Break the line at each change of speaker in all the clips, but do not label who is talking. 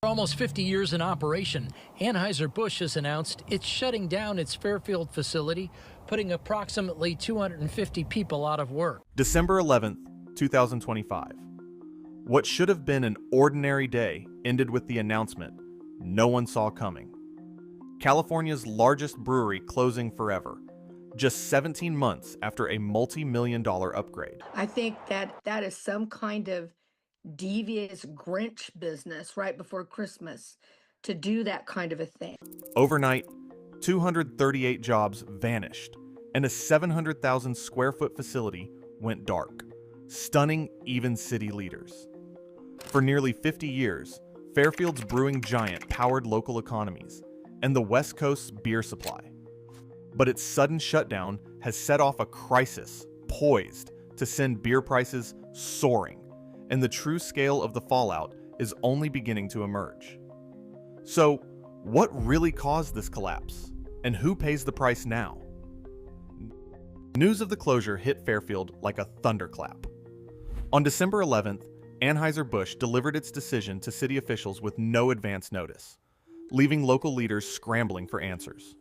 For almost 50 years in operation, Anheuser-Busch has announced it's shutting down its Fairfield facility, putting approximately 250 people out of work.
December 11th, 2025. What should have been an ordinary day ended with the announcement no one saw coming. California's largest brewery closing forever, just 17 months after a multi-million-dollar upgrade.
I think that is some kind of devious Grinch business right before Christmas to do that kind of a thing.
Overnight, 238 jobs vanished, and a 700,000 square foot facility went dark, stunning even city leaders. For nearly 50 years, Fairfield's brewing giant powered local economies and the West Coast's beer supply. But its sudden shutdown has set off a crisis poised to send beer prices soaring, and the true scale of the fallout is only beginning to emerge. So, what really caused this collapse, and who pays the price now? News of the closure hit Fairfield like a thunderclap. On December 11th, Anheuser-Busch delivered its decision to city officials with no advance notice, leaving local leaders scrambling for answers.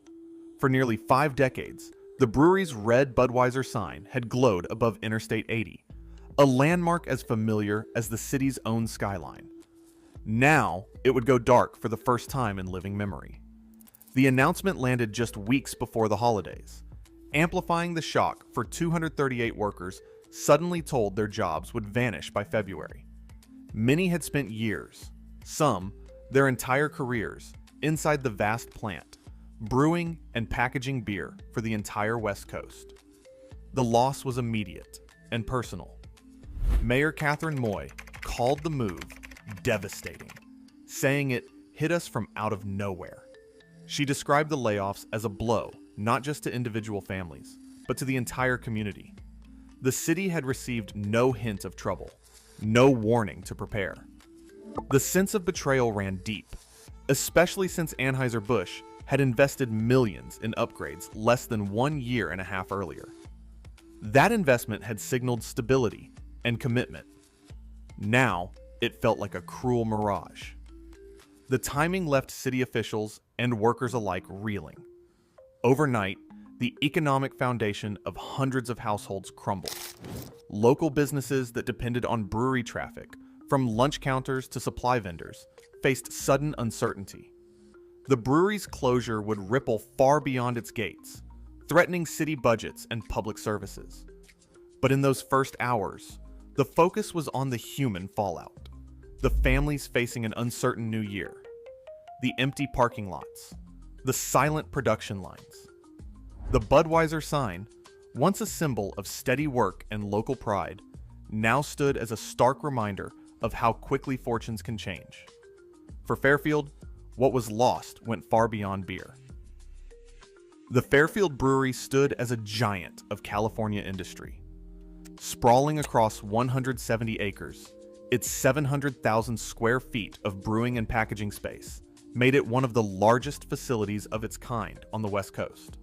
For nearly 5 decades, the brewery's red Budweiser sign had glowed above Interstate 80, a landmark as familiar as the city's own skyline. Now, it would go dark for the first time in living memory. The announcement landed just weeks before the holidays, amplifying the shock for 238 workers suddenly told their jobs would vanish by February. Many had spent years, some their entire careers, inside the vast plant, brewing and packaging beer for the entire West Coast. The loss was immediate and personal. Mayor Catherine Moy called the move devastating, saying it hit us from out of nowhere. She described the layoffs as a blow, not just to individual families, but to the entire community. The city had received no hint of trouble, no warning to prepare. The sense of betrayal ran deep, especially since Anheuser-Busch had invested millions in upgrades less than 1.5 years earlier. That investment had signaled stability and commitment. Now, it felt like a cruel mirage. The timing left city officials and workers alike reeling. Overnight, the economic foundation of hundreds of households crumbled. Local businesses that depended on brewery traffic, from lunch counters to supply vendors, faced sudden uncertainty. The brewery's closure would ripple far beyond its gates, threatening city budgets and public services. But in those first hours, the focus was on the human fallout, the families facing an uncertain new year, the empty parking lots, the silent production lines. The Budweiser sign, once a symbol of steady work and local pride, now stood as a stark reminder of how quickly fortunes can change. For Fairfield, what was lost went far beyond beer. The Fairfield Brewery stood as a giant of California industry. Sprawling across 170 acres, its 700,000 square feet of brewing and packaging space made it one of the largest facilities of its kind on the West Coast.